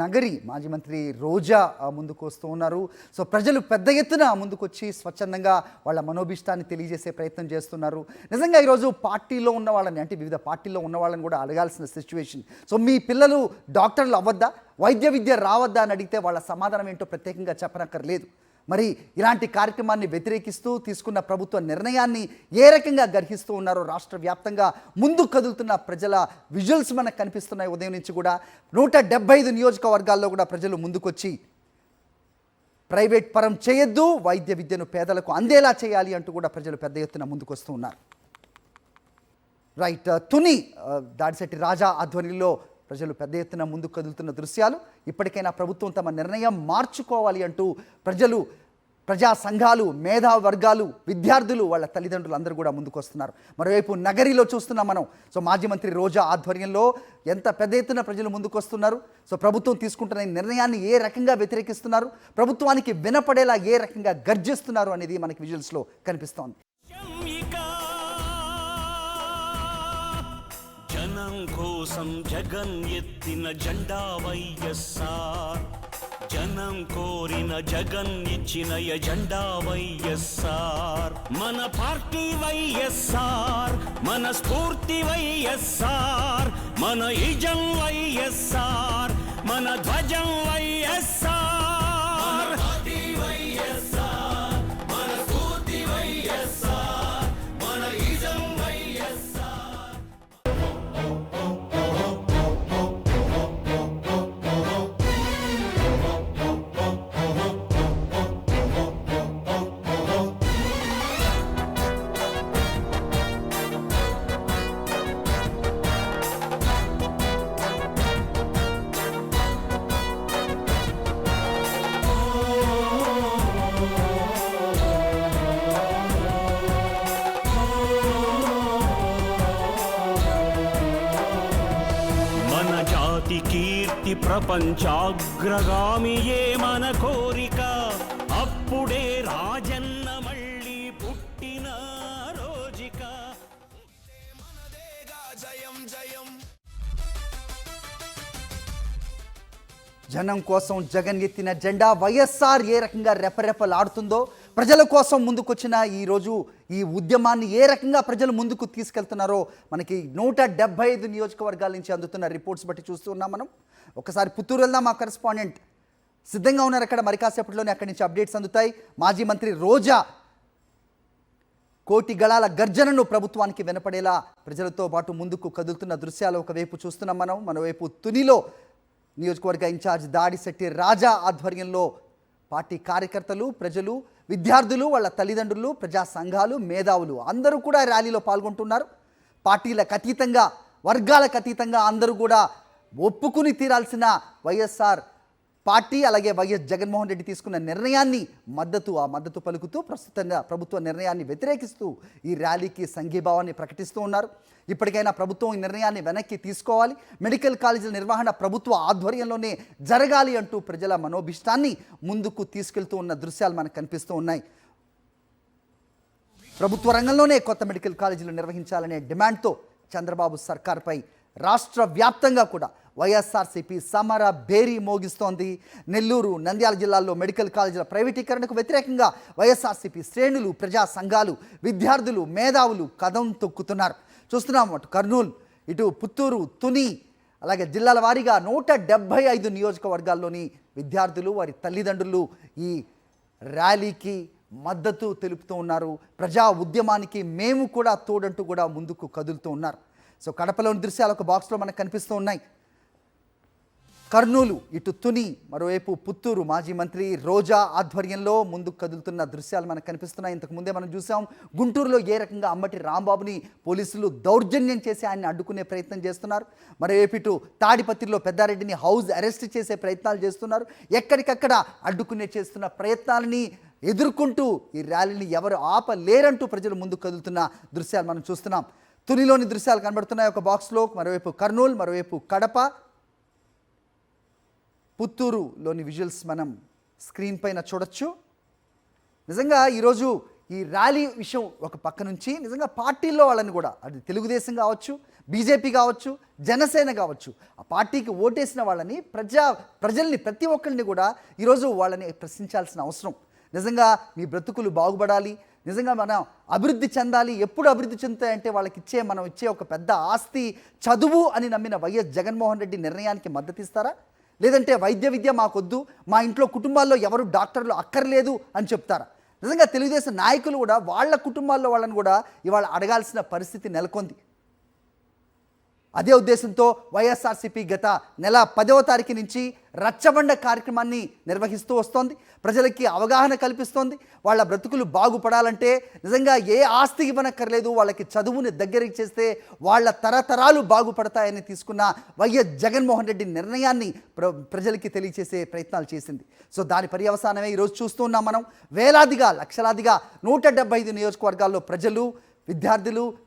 నగరి మాజీ మంత్రి రోజా ముందుకు వస్తూ ఉన్నారు. సో ప్రజలు పెద్ద ఎత్తున ముందుకొచ్చి స్వచ్ఛందంగా వాళ్ళ మనోభిష్టాన్ని తెలియజేసే ప్రయత్నం చేస్తున్నారు. నిజంగా ఈరోజు పార్టీలో ఉన్న వాళ్ళని, అంటే వివిధ పార్టీల్లో ఉన్న వాళ్ళని కూడా అడగాల్సిన సిచ్యువేషన్. సో మీ పిల్లలు డాక్టర్లు అవ్వద్దా, వైద్య విద్య రావద్దా అని అడిగితే వాళ్ళ సమాధానం ఏంటో ప్రత్యేకంగా చెప్పనక్కర్లేదు. మరి ఇలాంటి కార్యక్రమాన్ని వ్యతిరేకిస్తూ తీసుకున్న ప్రభుత్వ నిర్ణయాన్ని ఏ రకంగా గర్హిస్తూ ఉన్నారో రాష్ట్ర వ్యాప్తంగా ముందు కదులుతున్న ప్రజల విజువల్స్ మనకు కనిపిస్తున్నాయి. ఉదయం నుంచి కూడా 175 నియోజకవర్గాల్లో కూడా ప్రజలు ముందుకొచ్చి ప్రైవేట్ పరం చేయొద్దు, వైద్య విద్యను పేదలకు అందేలా చేయాలి అంటూ కూడా ప్రజలు పెద్ద ఎత్తున ముందుకు వస్తూ ఉన్నారు. రైట్, తుని దాడిశెట్టి రాజా ఆధ్వర్యంలో ప్రజలు పెద్ద ఎత్తున ముందుకు కదులుతున్న దృశ్యాలు. ఇప్పటికైనా ప్రభుత్వం తమ నిర్ణయం మార్చుకోవాలి అంటూ ప్రజలు, ప్రజా సంఘాలు, మేధా వర్గాలు, విద్యార్థులు, వాళ్ళ తల్లిదండ్రులు అందరూ కూడా ముందుకు వస్తున్నారు. మరోవైపు నగరిలో చూస్తున్నాం మనం. సో మాజీ మంత్రి రోజా ఆధ్వర్యంలో ఎంత పెద్ద ఎత్తున ప్రజలు ముందుకు వస్తున్నారు. సో ప్రభుత్వం తీసుకుంటున్న ఈ నిర్ణయాన్ని ఏ రకంగా వ్యతిరేకిస్తున్నారు, ప్రభుత్వానికి వినపడేలా ఏ రకంగా గర్జిస్తున్నారు అనేది మనకి విజువల్స్లో కనిపిస్తోంది. జనం కోసం జగన్ ఎత్తిన జెండా వైఎస్ఆర్, జనం కోరిన జగన్ ఇచ్చిన ఎజెండా వైఎస్ఆర్. మన పార్టీ వైఎస్ఆర్, మన స్ఫూర్తి వైఎస్ఆర్, మన ఇజం వైఎస్ఆర్, మన ధ్వజం వైఎస్ఆర్. కీర్తి ప్రపంచాగ్రగామియే మన కోరిక, అప్పుడే రాజన్న మళ్ళీ పుట్టిన రోజుక. జయం జయం. జనం కోసం జగన్ ఎత్తిన జెండా వైఎస్ఆర్ ఏ రకంగా రెపరెపలాడుతుందో, ప్రజల కోసం ముందుకొచ్చిన ఈరోజు ఈ ఉద్యమాన్ని ఏ రకంగా ప్రజలు ముందుకు తీసుకెళ్తున్నారో మనకి 175 నియోజకవర్గాల నుంచి అందుతున్న రిపోర్ట్స్ బట్టి చూస్తూ ఉన్నాం మనం. ఒకసారి పుత్తూరు వెళ్దాం, మా కరెస్పాండెంట్ సిద్ధంగా ఉన్నారు అక్కడ. మరి కాసేపట్లోనే అక్కడి నుంచి అప్డేట్స్ అందుతాయి. మాజీ మంత్రి రోజా కోటి గళాల గర్జనను ప్రభుత్వానికి వినపడేలా ప్రజలతో పాటు ముందుకు కదులుతున్న దృశ్యాలు ఒకవైపు చూస్తున్నాం మనం. మరోవైపు తునిలో నియోజకవర్గ ఇన్ఛార్జ్ దాడిశెట్టి రాజా ఆధ్వర్యంలో పార్టీ కార్యకర్తలు, ప్రజలు, విద్యార్థులు, వాళ్ళ తల్లిదండ్రులు, ప్రజా సంఘాలు, మేధావులు అందరూ కూడా ర్యాలీలో పాల్గొంటున్నారు. పార్టీలకు అతీతంగా, వర్గాలకు అతీతంగా అందరూ కూడా ఒప్పుకుని తీరాల్సిన వైఎస్ఆర్ పార్టీ, అలాగే వైఎస్ జగన్మోహన్ రెడ్డి తీసుకున్న నిర్ణయాన్ని మద్దతు పలుకుతూ ప్రస్తుతంగా ప్రభుత్వ నిర్ణయాన్ని వ్యతిరేకిస్తూ ఈ ర్యాలీకి సంఘీభావాన్ని ప్రకటిస్తూ ఉన్నారు. ఇప్పటికైనా ప్రభుత్వం ఈ నిర్ణయాన్ని వెనక్కి తీసుకోవాలి, మెడికల్ కాలేజీల నిర్వహణ ప్రభుత్వ ఆధ్వర్యంలోనే జరగాలి అంటూ ప్రజల మనోభిష్టాన్ని ముందుకు తీసుకెళ్తూ ఉన్న దృశ్యాలు మనకు కనిపిస్తూ ఉన్నాయి. ప్రభుత్వ రంగంలోనే కొత్త మెడికల్ కాలేజీలు నిర్వహించాలనే డిమాండ్తో చంద్రబాబు సర్కార్పై రాష్ట్ర వ్యాప్తంగా కూడా వైఎస్ఆర్సీపీ సమర భేరీ మోగిస్తోంది. నెల్లూరు, నంద్యాల జిల్లాల్లో మెడికల్ కాలేజీల ప్రైవేటీకరణకు వ్యతిరేకంగా వైఎస్ఆర్సీపీ శ్రేణులు, ప్రజా సంఘాలు, విద్యార్థులు, మేధావులు కదం తొక్కుతున్నారు. చూస్తున్నాం, అటు కర్నూలు, ఇటు పుత్తూరు, తుని, అలాగే జిల్లాల వారీగా 175 నియోజకవర్గాల్లోని విద్యార్థులు, వారి తల్లిదండ్రులు ఈ ర్యాలీకి మద్దతు తెలుపుతూ ఉన్నారు. ప్రజా ఉద్యమానికి మేము కూడా తోడంటూ కూడా ముందుకు కదులుతూ ఉన్నారు. సో కడపలోని దృశ్యాలు ఒక బాక్స్లో మనకు కనిపిస్తూ ఉన్నాయి. కర్నూలు, ఇటు తుని, మరోవైపు పుత్తూరు మాజీ మంత్రి రోజా ఆధ్వర్యంలో ముందుకు కదులుతున్న దృశ్యాలు మనకు కనిపిస్తున్నాయి. ఇంతకుముందే మనం చూసాం గుంటూరులో ఏ రకంగా అంబటి రాంబాబుని పోలీసులు దౌర్జన్యం చేసి ఆయన్ని అడ్డుకునే ప్రయత్నం చేస్తున్నారు. మరోవైపు ఇటు తాడిపత్రిలో పెద్దారెడ్డిని హౌస్ అరెస్ట్ చేసే ప్రయత్నాలు చేస్తున్నారు. ఎక్కడికక్కడ అడ్డుకునే చేస్తున్న ప్రయత్నాలని ఎదుర్కొంటూ ఈ ర్యాలీని ఎవరు ఆపలేరంటూ ప్రజలు ముందుకు కదులుతున్న దృశ్యాలు మనం చూస్తున్నాం. తునిలోని దృశ్యాలు కనబడుతున్నాయి ఒక బాక్స్లో. మరోవైపు కర్నూలు, మరోవైపు కడప, పుత్తూరులోని విజువల్స్ మనం స్క్రీన్ పైన చూడొచ్చు. నిజంగా ఈరోజు ఈ ర్యాలీ విషయం ఒక పక్క నుంచి నిజంగా పార్టీల్లో వాళ్ళని కూడా, అది తెలుగుదేశం కావచ్చు, బీజేపీ కావచ్చు, జనసేన కావచ్చు, ఆ పార్టీకి ఓటేసిన వాళ్ళని ప్రజల్ని ప్రతి ఒక్కరిని కూడా ఈరోజు వాళ్ళని ప్రశ్నించాల్సిన అవసరం. నిజంగా మీ బ్రతుకులు బాగుపడాలి, నిజంగా మనం అభివృద్ధి చెందాలి. ఎప్పుడు అభివృద్ధి చెందుతాయంటే మనం ఇచ్చే ఒక పెద్ద ఆస్తి చదువు అని నమ్మిన వైఎస్ జగన్మోహన్ రెడ్డి నిర్ణయానికి మద్దతు ఇస్తారా? లేదంటే వైద్య విద్య మాకొద్దు, మా ఇంట్లో కుటుంబాల్లో ఎవరు డాక్టర్లు అక్కర్లేదు అని చెప్తారా? నిజంగా తెలుగుదేశం నాయకులు కూడా వాళ్ళ కుటుంబాల్లో వాళ్ళని కూడా ఇవాళ అడగాల్సిన పరిస్థితి నెలకొంది. అదే ఉద్దేశంతో వైఎస్ఆర్సీపీ గత నెల 10వ తారీఖు నుంచి రచ్చబండ కార్యక్రమాన్ని నిర్వహిస్తూ వస్తోంది. ప్రజలకి అవగాహన కల్పిస్తోంది. వాళ్ళ బ్రతుకులు బాగుపడాలంటే నిజంగా ఏ ఆస్తి ఇవ్వనక్కర్లేదు, వాళ్ళకి చదువుని దగ్గరికి చేస్తే వాళ్ళ తరతరాలు బాగుపడతాయని తీసుకున్న వైఎస్ జగన్మోహన్ రెడ్డి నిర్ణయాన్ని ప్రజలకి తెలియచేసే ప్రయత్నాలు చేసింది. సో దాని పర్యవసానమే ఈరోజు చూస్తూ ఉన్నాం మనం. వేలాదిగా లక్షలాదిగా 175 నియోజకవర్గాల్లో ప్రజలు,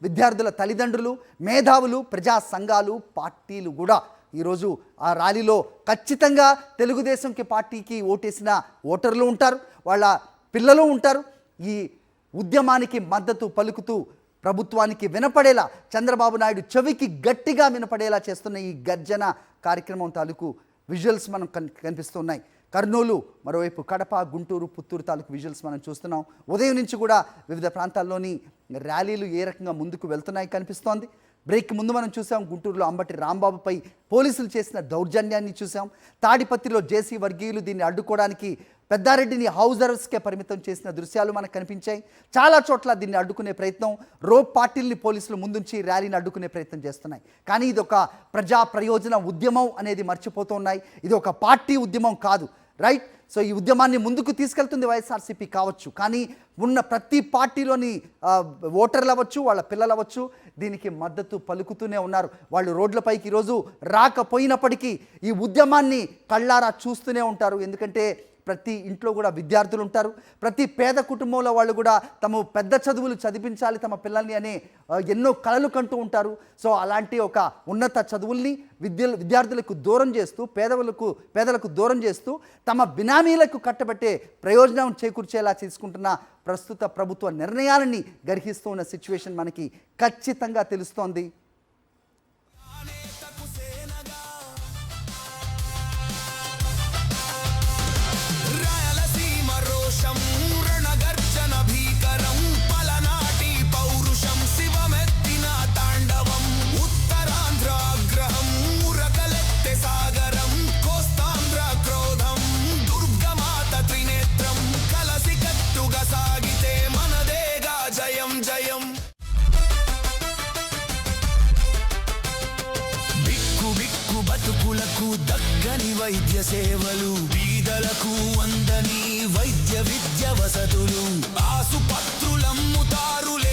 విద్యార్థుల తల్లిదండ్రులు, మేధావులు, ప్రజా సంఘాలు, పార్టీలు కూడా ఈరోజు ఆ ర్యాలీలో ఖచ్చితంగా తెలుగుదేశంకి పార్టీకి ఓటేసిన ఓటర్లు ఉంటారు, వాళ్ళ పిల్లలు ఉంటారు. ఈ ఉద్యమానికి మద్దతు పలుకుతూ ప్రభుత్వానికి వినపడేలా, చంద్రబాబు నాయుడు చెవికి గట్టిగా వినపడేలా చేస్తున్న ఈ గర్జన కార్యక్రమం తాలూకు విజువల్స్ మనం కనిపిస్తున్నాయి. కర్నూలు, మరోవైపు కడప, గుంటూరు, పుత్తూరు తాలూకు విజువల్స్ మనం చూస్తున్నాం. ఉదయం నుంచి కూడా వివిధ ప్రాంతాల్లోని ర్యాలీలు ఏ రకంగా ముందుకు వెళ్తున్నాయి కనిపిస్తోంది. బ్రేక్ ముందు మనం చూసాం గుంటూరులో అంబటి రాంబాబుపై పోలీసులు చేసిన దౌర్జన్యాన్ని చూసాం. తాడిపత్రిలో జేసీ వర్గీయులు దీన్ని అడ్డుకోవడానికి పెద్దారెడ్డిని హౌస్ అరెస్ట్కే పరిమితం చేసిన దృశ్యాలు మనకు కనిపించాయి. చాలా చోట్ల దీన్ని అడ్డుకునే ప్రయత్నం, రోప్ పార్టీల్ని పోలీసులు ముందుంచి ర్యాలీని అడ్డుకునే ప్రయత్నం చేస్తున్నాయి. కానీ ఇది ఒక ప్రజా ప్రయోజన ఉద్యమం అనేది మర్చిపోతున్నాయి. ఇది ఒక పార్టీ ఉద్యమం కాదు, రైట్? సో ఈ ఉద్యమాన్ని ముందుకు తీసుకెళ్తుంది వైఎస్ఆర్సీపీ కావచ్చు, కానీ ఉన్న ప్రతి పార్టీలోని ఓటర్లు అవ్వచ్చు, వాళ్ళ పిల్లలు అవ్వచ్చు, దీనికి మద్దతు పలుకుతూనే ఉన్నారు. వాళ్ళు రోడ్లపైకి ఈరోజు రాకపోయినప్పటికీ ఈ ఉద్యమాన్ని కళ్ళారా చూస్తూనే ఉంటారు. ఎందుకంటే ప్రతి ఇంట్లో కూడా విద్యార్థులు ఉంటారు, ప్రతి పేద కుటుంబంలో వాళ్ళు కూడా తమ పెద్ద చదువులు చదివించాలి తమ పిల్లల్ని అనే ఎన్నో కలలు కంటూ ఉంటారు. సో అలాంటి ఒక ఉన్నత చదువుల్ని విద్యార్థులకు దూరం చేస్తూ, పేదలకు దూరం చేస్తూ తమ బినామీలకు కట్టబెట్టే ప్రయోజనం చేకూర్చేలా తీసుకుంటున్న ప్రస్తుత ప్రభుత్వ నిర్ణయాలని గర్హిస్తూ ఉన్న సిచ్యువేషన్ మనకి ఖచ్చితంగా తెలుస్తోంది. బతుకులకు దక్కని వైద్య సేవలు, బీదలకు అందని వైద్య విద్య వసతులు, ఆసుపత్రులమ్ముతారులే